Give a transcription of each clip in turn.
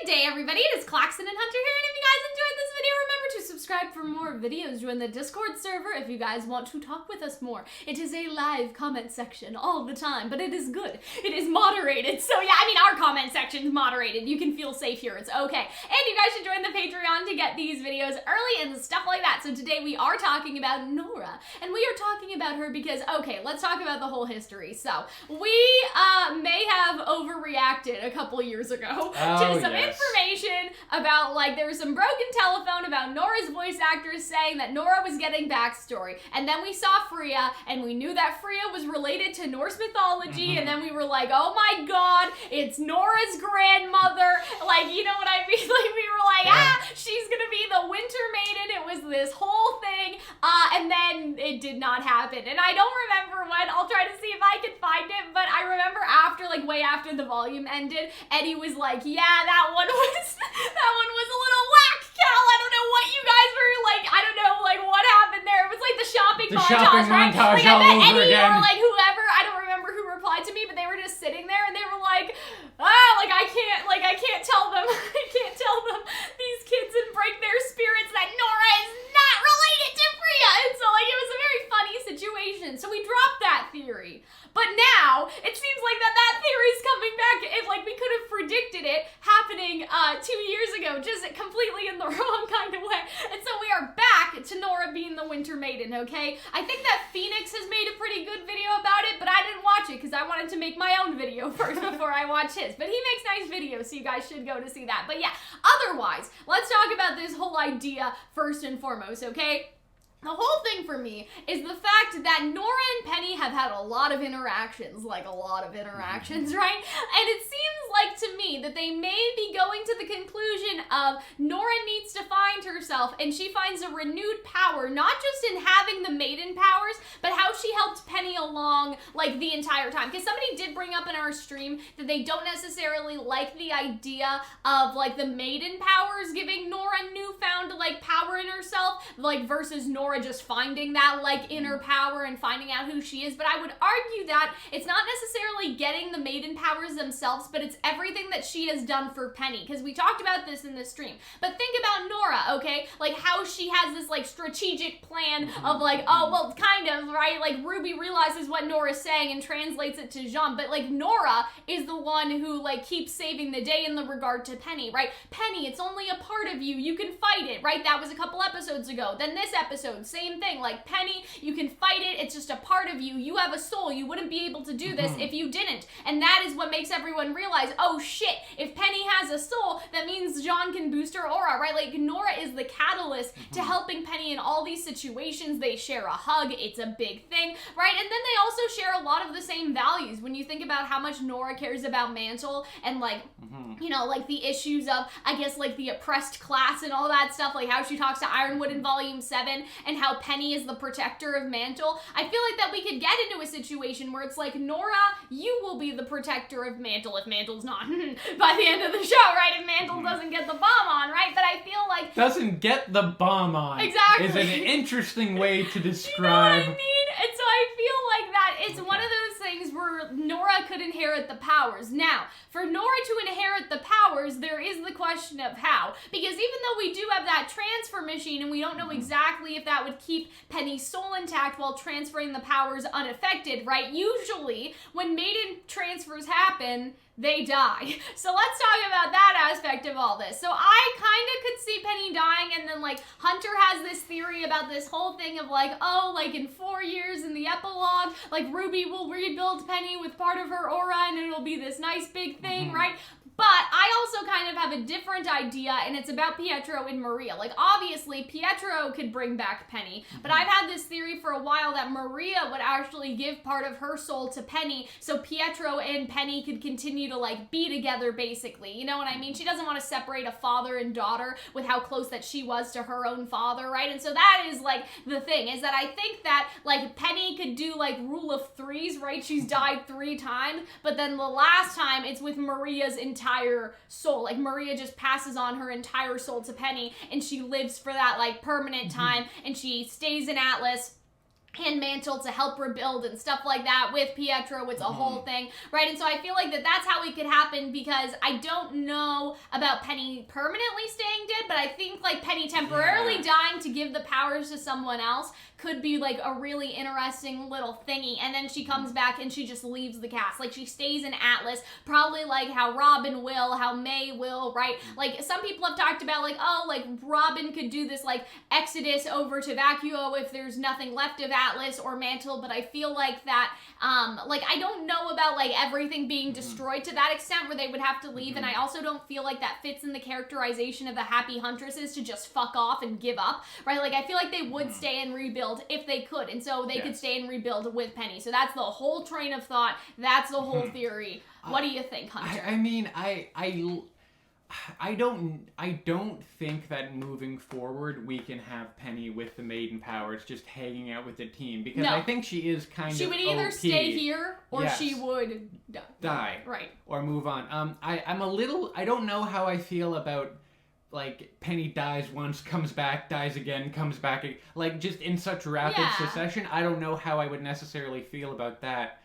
Good day, everybody. It is Calxiyn and Hunter here, and if you guys enjoyed this video, remember to subscribe for more videos. Join the Discord server if you guys want to talk with us more. It is a live comment section all the time, but it is good. It is moderated, so yeah, I mean, our comment section is moderated. You can feel safe here. It's okay. And you guys should join the Patreon to get these videos early and stuff like that. So today we are talking about Nora, and we are talking about her because, okay, let's talk about the whole history. So we may have overreacted a couple years ago to some information about, like, there was some broken telephone about Nora's voice actors saying that Nora was getting backstory, and then we saw Freya, and we knew that Freya was related to Norse mythology, and then we were like, oh my god, it's Nora's grandmother, like, you know what I mean? Like, we were like, she's gonna be the Winter Maiden. It was this whole thing, and then it did not happen, and I don't remember when. I'll try to see if I can find it, but I remember after, like, way after the volume ended, Eddie was like, yeah, that one was a little whack, Cal. I don't know what you guys were like. I don't know, like, what happened there. It was like the shopping montage, right? Like, I bet Eddie or like whoever, I don't remember who replied to me, but they were just sitting there and they were like, like I can't tell them, these kids and break their spirits that Nora is not related to Freya. And so, like, it was a very funny situation. So we dropped that theory. But now, it seems like that theory's coming back. If, like, we could have predicted it happening 2 years ago, just completely in the wrong kind of way. And so we are back to Nora being the Winter Maiden, okay? I think that Phoenix has made a pretty good video about it, but I didn't watch it because I wanted to make my own video first before I watch his. But he makes nice videos, so you guys should go to see that. But yeah, otherwise, let's talk about this whole idea first and foremost, okay? The whole thing for me is the fact that Nora and Penny have had a lot of interactions, right? And it seems like to me that they may be going to the conclusion of Nora needs to find herself, and she finds a renewed power, not just in having the maiden powers, but how she helped Penny along, like, the entire time. Because somebody did bring up in our stream that they don't necessarily like the idea of, like, the maiden powers giving Nora newfound, like, power in herself, like, versus Nora just finding that, like, inner power and finding out who she is. But I would argue that it's not necessarily getting the maiden powers themselves, but it's everything that she has done for Penny, because we talked about this in the stream. But think about Nora, okay? Like, how she has this, like, strategic plan of, like, oh, well, kind of, right? Like, RWBY realizes what Nora's saying and translates it to Jean, but, like, Nora is the one who, like, keeps saving the day in the regard to Penny, right? Penny, it's only a part of you. You can fight it, right? That was a couple episodes ago. Then this episode, same thing. Like, Penny, you can fight it. It's just a part of you. You have a soul. You wouldn't be able to do this if you didn't. And that is what makes everyone realize, oh shit, if Penny has a soul, that means Jean can boost her aura, right? Like, Nora is the catalyst to helping Penny in all these situations. They share a hug. It's a big thing, right? And then they also share a lot of the same values. When you think about how much Nora cares about Mantle and, like, you know, like, the issues of, I guess, like, the oppressed class and all that stuff, like how she talks to Ironwood in Volume 7 and how Penny is the protector of Mantle. I feel like that we could get into a situation where it's like, Nora, you will be the protector of Mantle if Mantle's not by the end of the show, right? If Mantle doesn't get the bomb on, right? But I feel like... Doesn't get the bomb on. Exactly. Is an interesting way to describe... You know what I mean? And so I feel like that it's one of those things where Nora could inherit the powers. Now, for Nora to inherit the powers, there is the question of how. Because even though we do have that transfer machine and we don't know exactly if that would keep Penny's soul intact while transferring the powers unaffected, right? Usually, when maiden transfers happen, they die. So let's talk about that aspect of all this. So I kind of could see Penny dying, and then, like, Hunter has this theory about this whole thing of, like, oh, like, in 4 years in the epilogue, like, RWBY will rebuild Penny with part of her aura, and it'll be this nice big thing, right? But I also kind of have a different idea, and it's about Pietro and Maria. Like, obviously, Pietro could bring back Penny, but I've had this theory for a while that Maria would actually give part of her soul to Penny, so Pietro and Penny could continue to, like, be together, basically. You know what I mean? She doesn't want to separate a father and daughter with how close that she was to her own father, right? And so that is, like, the thing, is that I think that, like, Penny could do, like, rule of threes, right? She's died 3 times, but then the last time, it's with Maria's entire soul. Like, Maria just passes on her entire soul to Penny, and she lives for that, like, permanent time, and she stays in Atlas, and Mantle to help rebuild and stuff like that with Pietro. It's a whole thing, right? And so I feel like that's how it could happen, because I don't know about Penny permanently staying dead, but I think like Penny temporarily dying to give the powers to someone else could be like a really interesting little thingy. And then she comes back and she just leaves the cast. Like she stays in Atlas, probably like how Robin will, how May will, right? Like some people have talked about like, oh, like Robin could do this like exodus over to Vacuo if there's nothing left of Atlas or Mantle, but I feel like that, like I don't know about like everything being destroyed to that extent where they would have to leave, and I also don't feel like that fits in the characterization of the Happy Huntresses to just fuck off and give up, right? Like I feel like they would stay and rebuild if they could, and so they could stay and rebuild with Penny. So that's the whole train of thought. That's the whole theory. What do you think, Hunter? I mean, I don't think that moving forward we can have Penny with the Maiden powers just hanging out with the team, because I think she is kind of She would either OP. stay here or she would die. Right. Or move on. I'm a little, I don't know how I feel about like Penny dies once, comes back, dies again, comes back, like just in such rapid succession. I don't know how I would necessarily feel about that.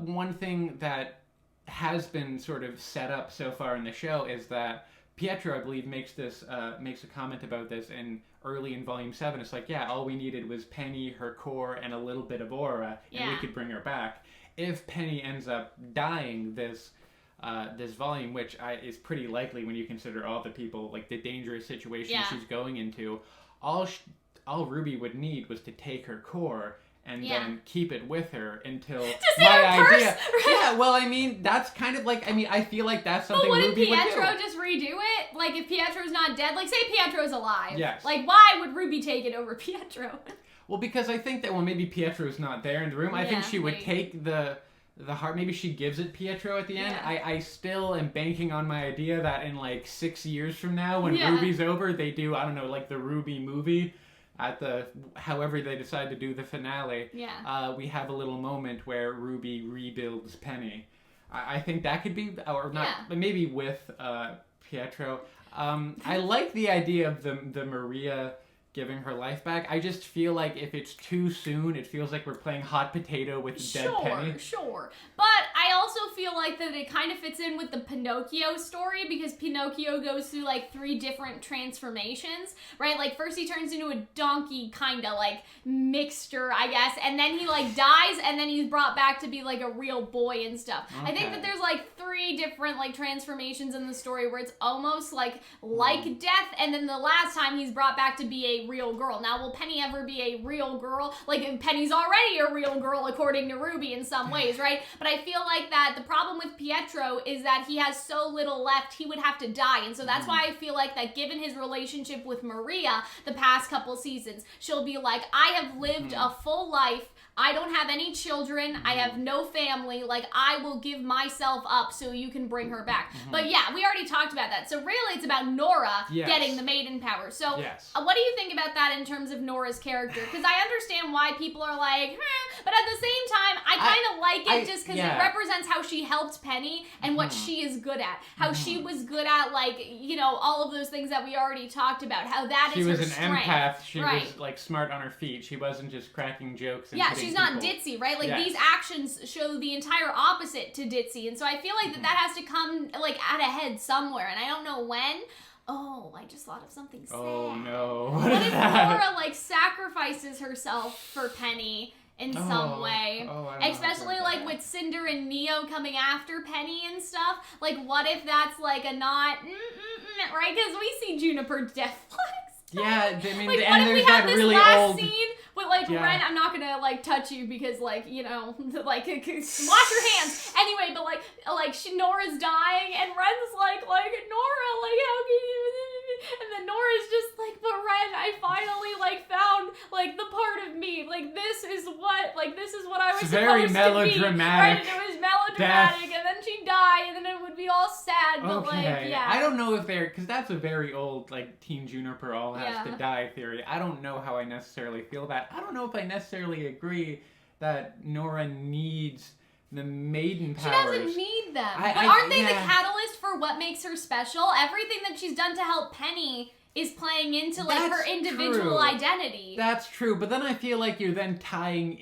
One thing that has been sort of set up so far in the show is that Pietro, I believe, makes a comment about this early in Volume 7. It's like, all we needed was Penny, her core, and a little bit of aura, and we could bring her back. If Penny ends up dying this volume, which is pretty likely when you consider all the people, like the dangerous situation she's going into, all RWBY would need was to take her core and then keep it with her until my idea. Yeah, well, I mean, that's kind of like, I mean, I feel like that's something RWBY would do. But wouldn't Pietro just redo it? Like, if Pietro's not dead, like, say Pietro's alive. Yes. Like, why would RWBY take it over Pietro? Well, because I think that, maybe Pietro's not there in the room. I think she would take the heart. Maybe she gives it Pietro at the end. I still am banking on my idea that in, like, 6 years from now, when RWBY's over, they do, I don't know, like, the RWBY movie. At however they decide to do the finale, we have a little moment where RWBY rebuilds Penny. I think that could be, or not, but maybe with Pietro. I like the idea of the Maria giving her life back. I just feel like if it's too soon, it feels like we're playing hot potato with dead Penny. Sure. But I also feel like that it kind of fits in with the Pinocchio story, because Pinocchio goes through like 3 different transformations, right? Like first he turns into a donkey kind of like mixture, I guess, and then he like dies, and then he's brought back to be like a real boy and stuff. Okay. I think that there's like 3 different like transformations in the story where it's almost like death, and then the last time he's brought back to be a real girl. Now, will Penny ever be a real girl? Like, Penny's already a real girl according to RWBY in some ways, right? But I feel like that the problem with Pietro is that he has so little left, he would have to die. And so that's why I feel like that given his relationship with Maria the past couple seasons, she'll be like, I have lived a full life. I don't have any children. I have no family. Like, I will give myself up so you can bring her back. But yeah, we already talked about that. So really, it's about Nora getting the Maiden power. So what do you think about that in terms of Nora's character? Because I understand why people are like, but at the same time, I kind of like it just because it represents how she helped Penny and what she is good at. How she was good at, like, you know, all of those things that we already talked about. How that is her strength. She was an empath. She was, like, smart on her feet. She wasn't just cracking jokes and she's not ditzy, right? Like, these actions show the entire opposite to ditzy. And so I feel like that has to come, like, at a head somewhere. And I don't know when. Oh, I just thought of something sad. Oh, no. What if Nora, like, sacrifices herself for Penny in some way? Especially, like, with Cinder and Neo coming after Penny and stuff. Like, what if that's, like, a not, right? Because we see Juniper death flags. Yeah, I mean, like, and what if we there's have that this really last old scene with, like, Ren, I'm not gonna, like, touch you because, like, you know, like, wash your hands. Anyway, but, like Nora's dying, and Ren's like, Nora, like, how can you... And then Nora's just like, but Ren, I finally, like, found, like, the part of me. Like, this is what I was supposed to be. Very melodramatic. Right, and it was melodramatic, and then she'd die, and then it would be all sad, but, like, I don't know if because that's a very old, like, Teen Juniper all has to die theory. I don't know how I necessarily feel that. I don't know if I necessarily agree that Nora needs the Maiden powers. She doesn't need them. But aren't they the catalyst for what makes her special? Everything that she's done to help Penny is playing into like her individual true. Identity. That's true, but then I feel like you're then tying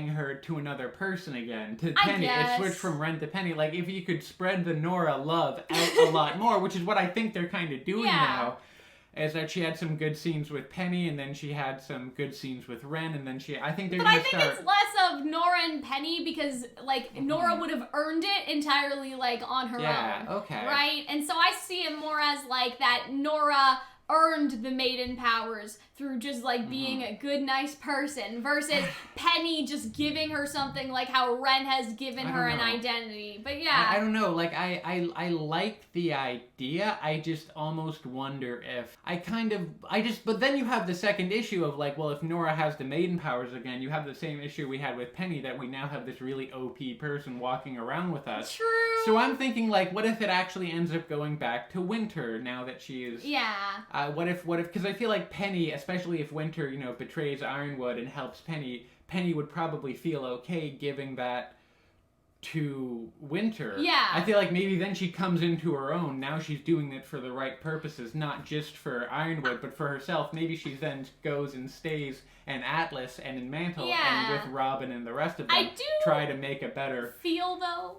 her to another person again, to Penny. It switched from Ren to Penny. Like, if you could spread the Nora love out a lot more, which is what I think they're kind of doing now, is that she had some good scenes with Penny, and then she had some good scenes with Ren, and then I think they're going to start... But I think it's less of Nora and Penny, because, like, Nora would have earned it entirely, like, on her own. Yeah, okay. Right? And so I see it more as, like, that Nora earned the Maiden powers through just, like, being a good, nice person, versus Penny just giving her something like how Ren has given her an identity. But yeah. I don't know. Like, I like the idea. I just almost wonder if but then you have the second issue of, like, well, if Nora has the Maiden powers again, you have the same issue we had with Penny, that we now have this really OP person walking around with us. True. So I'm thinking, like, what if it actually ends up going back to Winter now that she is... Yeah. What if, because I feel like Penny, especially if Winter, you know, betrays Ironwood and helps Penny would probably feel okay giving that to Winter. Yeah. I feel like maybe then she comes into her own. Now she's doing it for the right purposes, not just for Ironwood, but for herself. Maybe she then goes and stays in Atlas and in Mantle and with Robin and the rest of them try to make a better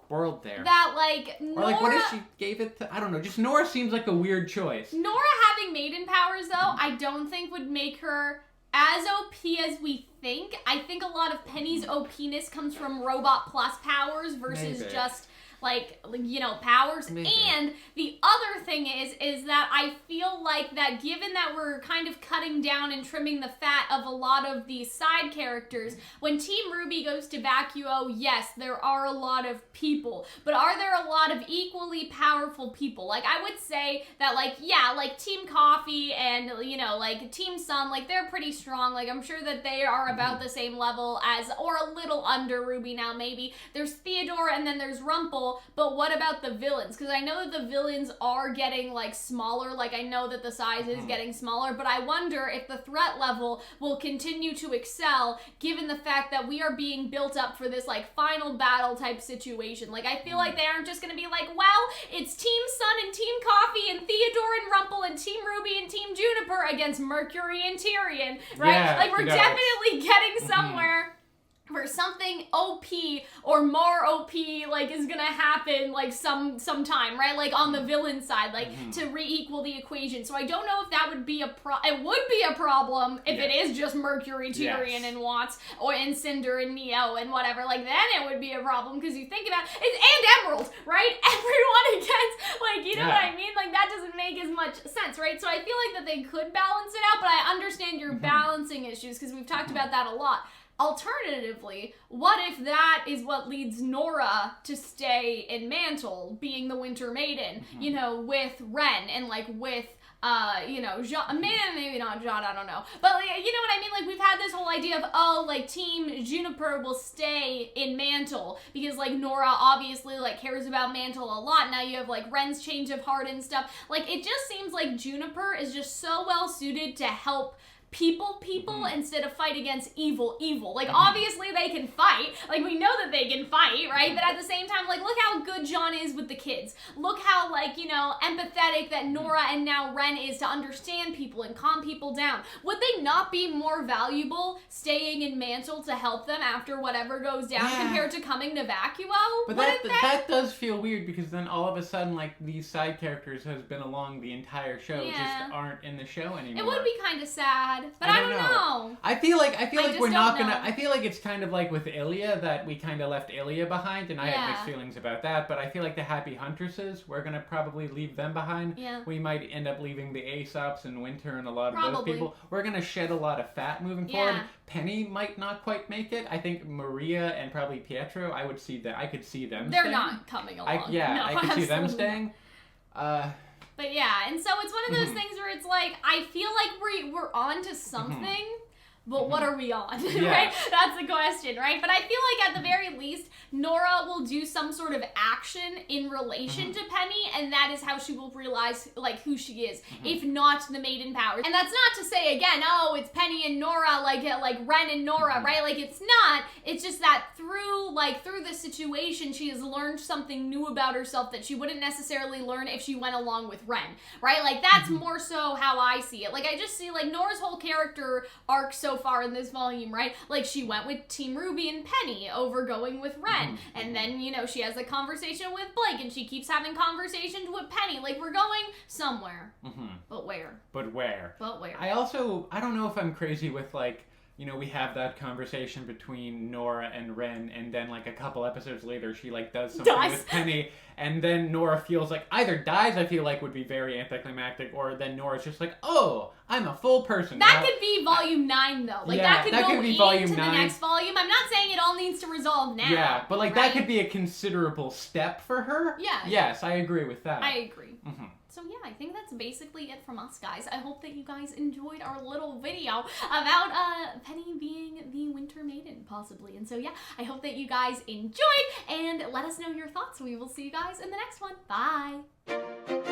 world there. That, like, Nora... Or, like, what if she gave it to... I don't know. Just Nora seems like a weird choice. Nora having Maiden powers, though, I don't think would make her as OP as we think. I think a lot of Penny's OPness comes from Robot Plus powers versus just... like, you know, powers. And the other thing is that I feel like that given that we're kind of cutting down and trimming the fat of a lot of these side characters, when Team RWBY goes to Vacuo, yes, there are a lot of people, but are there a lot of equally powerful people? Like, I would say that, like, yeah, like Team Coffee and, you know, like Team Sun, like, they're pretty strong. Like, I'm sure that they are about the same level as, or a little under RWBY now, maybe. There's Theodore and then there's Rumpel. But what about the villains? Because I know that the villains are getting, like, smaller. Like, I know that the size is getting smaller. But I wonder if the threat level will continue to excel, given the fact that we are being built up for this, like, final battle type situation. Like, I feel like they aren't just going to be like, well, it's Team Sun and Team Coffee and Theodore and Rumpel and Team RWBY and Team Juniper against Mercury and Tyrion, right? Yeah, like, we're definitely getting somewhere. Where something OP or more OP, like, is gonna happen, like, sometime, right? Like, on the villain side, like, to re-equal the equation. So I don't know if that would be it would be a problem if it is just Mercury, Tyrion, and Watts, and Cinder, and Neo, and whatever. Like, then it would be a problem, because you think about it, and Emerald, right? Everyone against, like, you know what I mean? Like, that doesn't make as much sense, right? So I feel like that they could balance it out, but I understand your balancing issues, because we've talked about that a lot. Alternatively, what if that is what leads Nora to stay in Mantle, being the Winter Maiden, you know, with Ren and, like, with, you know, Jean, maybe not Jean, I don't know. But, like, you know what I mean? Like, we've had this whole idea of, oh, like, Team Juniper will stay in Mantle because, like, Nora obviously, like, cares about Mantle a lot. Now you have, like, Ren's change of heart and stuff. Like, it just seems like Juniper is just so well suited to help people instead of fight against evil. Like, obviously they can fight. Like, we know that they can fight, right? But at the same time, like, look how good John is with the kids. Look how, like, you know, empathetic that Nora and now Ren is to understand people and calm people down. Would they not be more valuable staying in Mantle to help them after whatever goes down compared to coming to Vacuo? But that does feel weird, because then all of a sudden, like, these side characters has been along the entire show just aren't in the show anymore. It would be kind of sad. But I don't know. I feel like we're not gonna. I feel like it's kind of like with Ilya, that we kind of left Ilya behind, and I have mixed feelings about that. But I feel like the Happy Huntresses, we're gonna probably leave them behind. Yeah. We might end up leaving the Aesops and Winter and a lot of those people. We're gonna shed a lot of fat moving forward. Penny might not quite make it. I think Maria and probably Pietro. I could see them. They're staying. not coming along. I could see them staying. But yeah, and so it's one of those things where it's like, I feel like we're on to something, but what are we on, Yeah. right? That's the question, right? But I feel like at the very least, Nora will do some sort of action in relation to Penny, and that is how she will realize, like, who she is, if not the Maiden powers. And that's not to say, again, oh, it's Penny and Nora, like Ren and Nora, right? Like, it's not. It's just that through the situation, she has learned something new about herself that she wouldn't necessarily learn if she went along with Ren, right? Like, that's more so how I see it. Like, I just see, like, Nora's whole character arc so far in this volume, right? Like, she went with Team RWB and Penny over going with Ren, and then, you know, she has a conversation with Blake, and she keeps having conversations with Penny. Like, we're going somewhere. But where? But where? But where? I don't know if I'm crazy with, like, you know, we have that conversation between Nora and Ren, and then, like, a couple episodes later, she, like, does something with Penny, and then Nora feels like, either dies, I feel like, would be very anticlimactic, or then Nora's just like, oh, I'm a full person. That could be volume 9, though. Like, yeah, that could go be volume into 9. the next volume. I'm not saying it all needs to resolve now. Yeah, but, like, right? that could be a considerable step for her. Yeah. Yes, I agree with that. I agree. So yeah, I think that's basically it from us, guys. I hope that you guys enjoyed our little video about Penny being the Winter Maiden, possibly. And so yeah, I hope that you guys enjoyed, and let us know your thoughts. We will see you guys in the next one. Bye!